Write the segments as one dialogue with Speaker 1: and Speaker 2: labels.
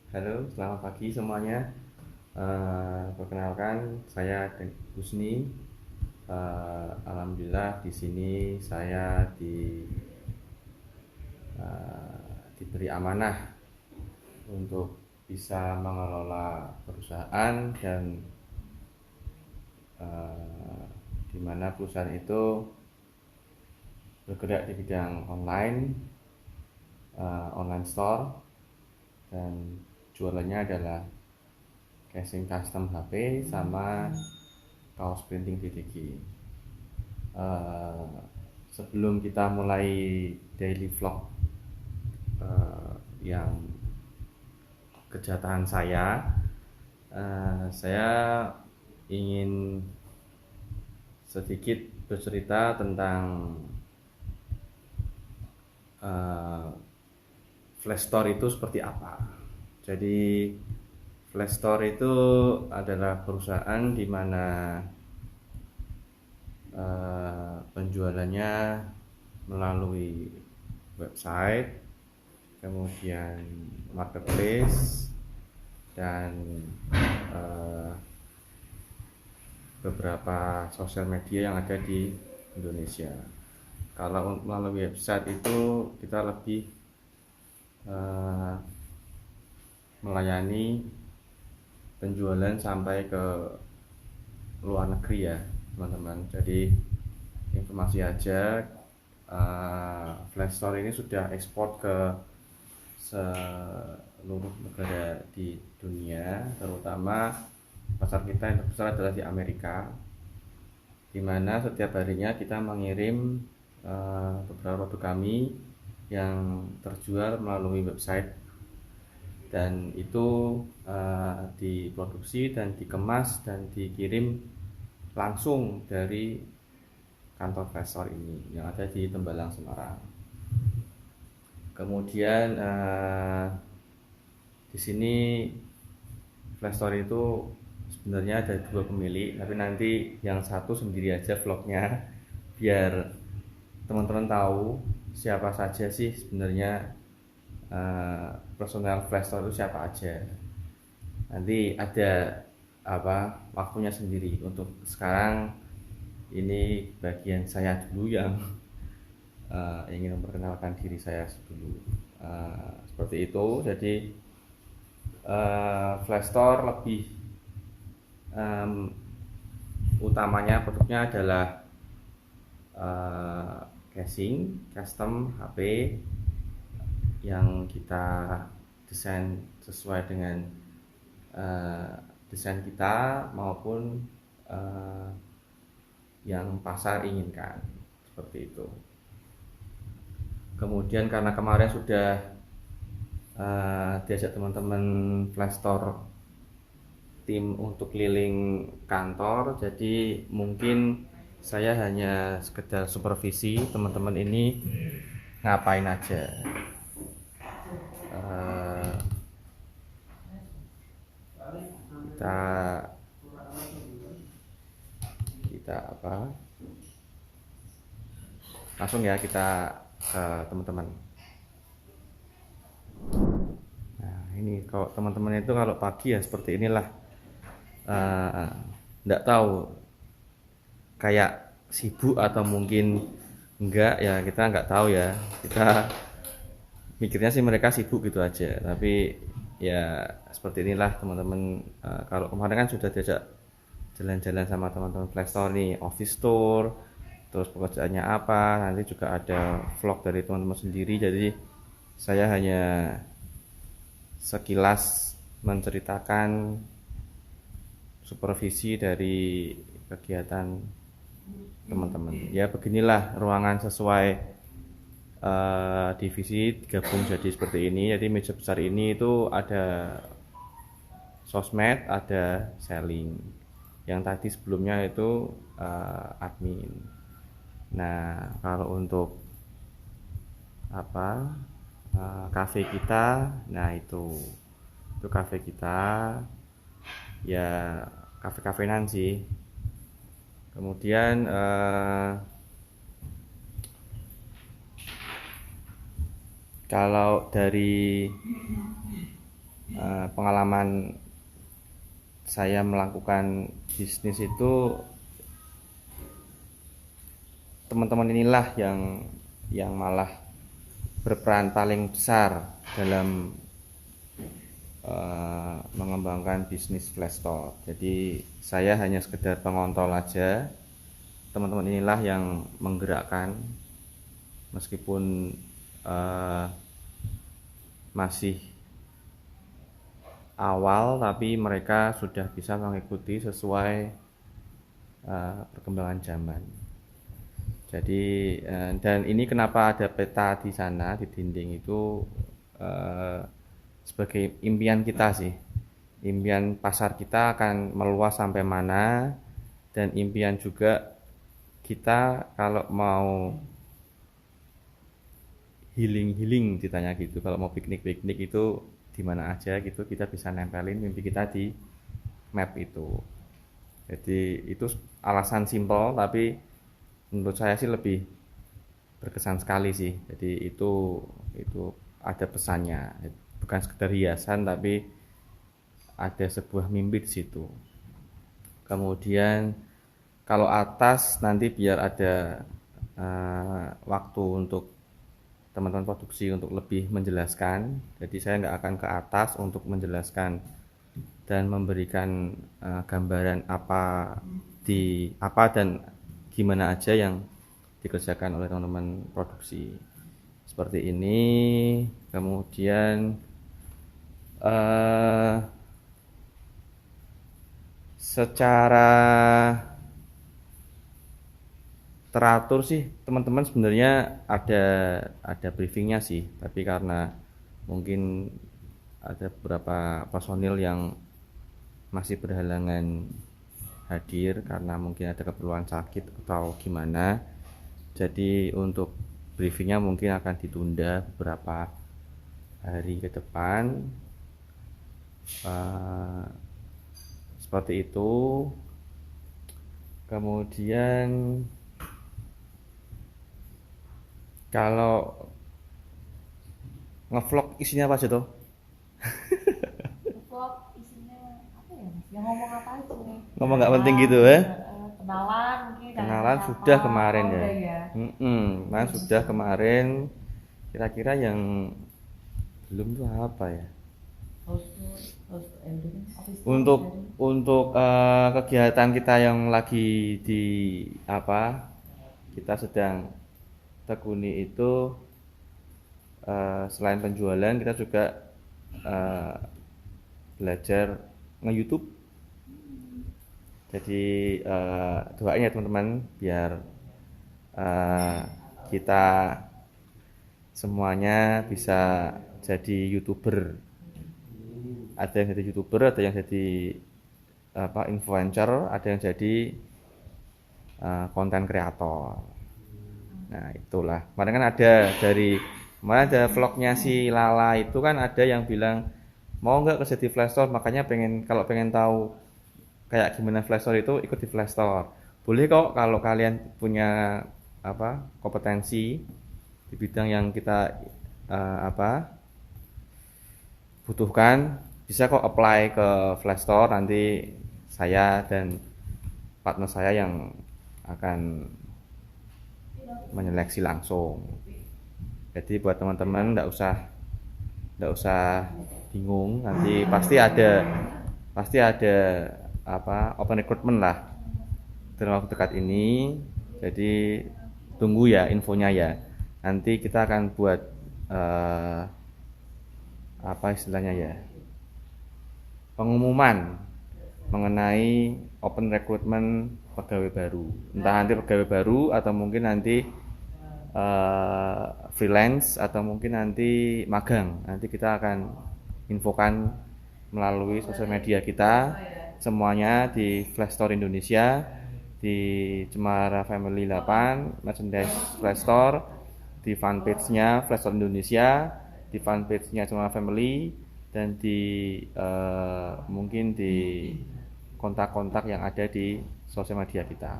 Speaker 1: Halo, selamat pagi semuanya. Perkenalkan, saya Husni. Alhamdulillah di sini saya diberi amanah untuk bisa mengelola perusahaan dan uh, di mana perusahaan itu bergerak di bidang online store, dan jualannya adalah casing custom HP sama kaos printing DTG. Uh, Sebelum kita mulai daily vlog yang kejahatan saya ingin sedikit bercerita tentang uh, Flash Store itu seperti apa. Jadi Flash Store itu adalah perusahaan di mana penjualannya melalui website, kemudian marketplace, dan beberapa sosial media yang ada di Indonesia. Kalau melalui website itu kita lebih melayani penjualan sampai ke luar negeri ya teman-teman. Jadi informasi aja, Flash Store ini sudah ekspor ke seluruh negara di dunia, terutama pasar kita yang terbesar adalah di Amerika, di mana setiap harinya kita mengirim beberapa produk kami yang terjual melalui website, dan itu diproduksi dan dikemas dan dikirim langsung dari kantor Flash Store ini yang ada di Tembalang, Semarang. Kemudian di sini Flash Store itu sebenarnya ada dua pemilik, tapi nanti yang satu sendiri aja vlognya biar teman-teman tahu siapa saja sih sebenarnya personel Flash Store itu siapa aja. Nanti ada waktunya sendiri. Untuk sekarang ini bagian saya dulu yang ingin memperkenalkan diri saya dulu. Seperti itu. Jadi Flash Store lebih utamanya produknya adalah casing custom HP yang kita desain sesuai dengan desain kita maupun yang pasar inginkan, seperti itu. Kemudian karena kemarin sudah diajak teman-teman Flash Store tim untuk keliling kantor, jadi mungkin saya hanya sekedar supervisi teman-teman ini ngapain aja. Kita langsung ya kita ke teman-teman. Nah ini kalau teman-teman itu kalau pagi ya seperti inilah, nggak tahu kayak sibuk atau mungkin enggak ya, kita nggak tahu ya, kita mikirnya sih mereka sibuk gitu aja, tapi ya seperti inilah teman-teman. Kalau kemarin kan sudah diajak jalan-jalan sama teman-teman Flash Store nih, office tour, terus pekerjaannya apa, nanti juga ada vlog dari teman-teman sendiri. Jadi saya hanya sekilas menceritakan supervisi dari kegiatan teman-teman. Ya beginilah ruangan sesuai divisi digabung jadi seperti ini. Jadi meja besar ini itu ada sosmed, ada selling. Yang tadi sebelumnya itu admin. Nah kalau untuk kafe kita, nah itu kafe kita ya, kafe-kafenan sih. Kemudian kalau dari pengalaman saya melakukan bisnis itu, teman-teman inilah yang malah berperan paling besar dalam mengembangkan bisnis flash store. Jadi saya hanya sekedar pengontrol aja, teman-teman inilah yang menggerakkan, meskipun masih awal, tapi mereka sudah bisa mengikuti sesuai perkembangan zaman. Jadi dan ini kenapa ada peta di sana di dinding itu, sebagai impian kita sih, impian pasar kita akan meluas sampai mana, dan impian juga kita kalau mau healing ditanya gitu, kalau mau piknik itu di mana aja gitu, kita bisa nempelin mimpi kita di map itu. Jadi itu alasan simpel, tapi menurut saya sih lebih berkesan sekali sih. Jadi itu ada pesannya, bukan sekedar hiasan tapi ada sebuah mimpi di situ. Kemudian kalau atas nanti biar ada waktu untuk teman-teman produksi untuk lebih menjelaskan. Jadi saya nggak akan ke atas untuk menjelaskan dan memberikan gambaran apa dan gimana aja yang dikerjakan oleh teman-teman produksi seperti ini. Kemudian secara teratur sih teman-teman sebenarnya ada briefingnya sih, tapi karena mungkin ada beberapa personil yang masih berhalangan hadir karena mungkin ada keperluan sakit atau gimana, jadi untuk briefingnya mungkin akan ditunda beberapa hari ke depan. Seperti itu. Kemudian kalau ngevlog isinya apa aja tuh?
Speaker 2: Vlog isinya apa ya Mas? Yang ngomong apa aja nih?
Speaker 1: Ngomong nggak penting gitu ya?
Speaker 2: Kenalan mungkin.
Speaker 1: Kenalan
Speaker 2: siapa.
Speaker 1: sudah kemarin
Speaker 2: Oh,
Speaker 1: ya.
Speaker 2: udah ya.
Speaker 1: Nah sudah kemarin. Kira-kira yang belum tuh apa ya? Untuk kegiatan kita yang lagi di apa? Kita sedang tekuni itu, selain penjualan kita juga belajar nge-YouTube. Jadi doain ya teman-teman biar kita semuanya bisa jadi YouTuber. Ada yang jadi YouTuber, ada yang jadi influencer, ada yang jadi konten kreator. Nah itulah. Kemarin kan kemarin ada vlognya si Lala itu kan, ada yang bilang mau nggak kerja di Flash Store, makanya kalau pengen tahu kayak gimana Flash Store itu ikut di Flash Store. Boleh kok kalau kalian punya kompetensi di bidang yang kita butuhkan, bisa kok apply ke Flash Store. Nanti saya dan partner saya yang akan menyeleksi langsung. Jadi buat teman-teman nggak usah bingung, nanti pasti ada open recruitment lah dalam waktu dekat ini. Jadi tunggu ya infonya ya. Nanti kita akan buat istilahnya ya, pengumuman mengenai open recruitment pegawai baru. Entah nanti pegawai baru atau mungkin nanti freelance atau mungkin nanti magang. Nanti kita akan infokan melalui sosial media kita semuanya di Flash Store Indonesia, di Cemara Family 8 merchandise Flash Store, di fanpage-nya Flash Store Indonesia, di fanpage-nya Cemara Family, dan mungkin di kontak-kontak yang ada di sosial media kita.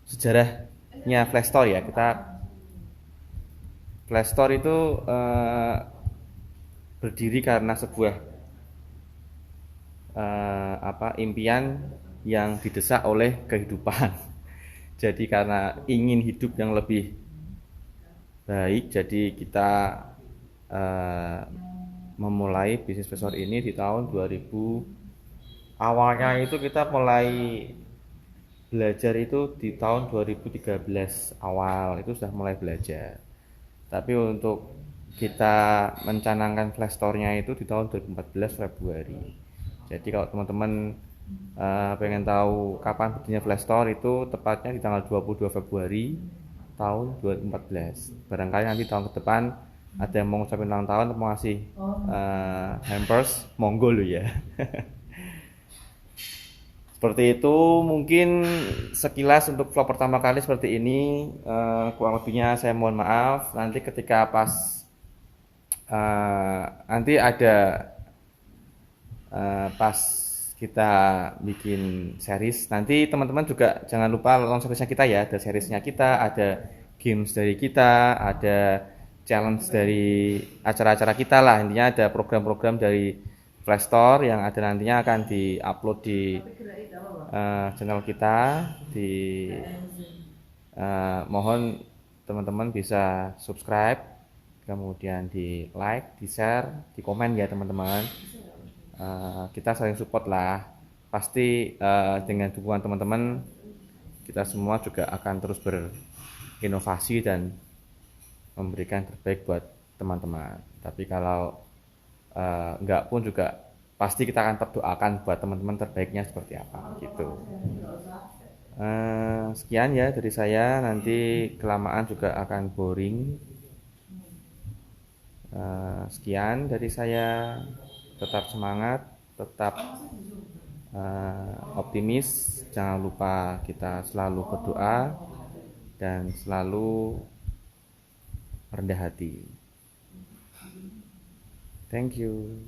Speaker 1: Sejarahnya Flash Store ya, Flashstore itu berdiri karena sebuah impian yang didesak oleh kehidupan. Jadi karena ingin hidup yang lebih baik, jadi kita memulai bisnis Flashstore ini di tahun 2000. Awalnya itu kita mulai belajar itu di tahun 2013 awal, itu sudah mulai belajar. Tapi untuk kita mencanangkan Flashstore-nya itu di tahun 2014 Februari. Jadi kalau teman-teman pengen tahu kapan berdirinya Flashstore, itu tepatnya di tanggal 22 Februari tahun 2014. Barangkali nanti tahun ke depan ada yang mau ngucapin ulang tahun atau mau ngasih hampers, monggo lo ya. Seperti itu mungkin sekilas untuk vlog pertama kali seperti ini. Kurang lebihnya saya mohon maaf. Nanti ketika pas nanti ada pas kita bikin series, nanti teman-teman juga jangan lupa nonton seriesnya kita ya. Ada seriesnya kita, ada games dari kita, ada challenge dari acara-acara kita lah. Intinya ada program-program dari Flashstore yang ada nantinya akan di-upload di channel kita. Mohon teman-teman bisa subscribe, kemudian di like, di share, di komen ya teman-teman. Kita saling support lah. Pasti dengan dukungan teman-teman kita semua juga akan terus berinovasi dan memberikan terbaik buat teman-teman. Tapi kalau enggak pun juga pasti kita akan berdoakan buat teman-teman terbaiknya seperti apa gitu. Sekian ya dari saya, nanti kelamaan juga akan boring. Sekian dari saya, tetap semangat, tetap optimis, jangan lupa kita selalu berdoa dan selalu rendah hati. Thank you.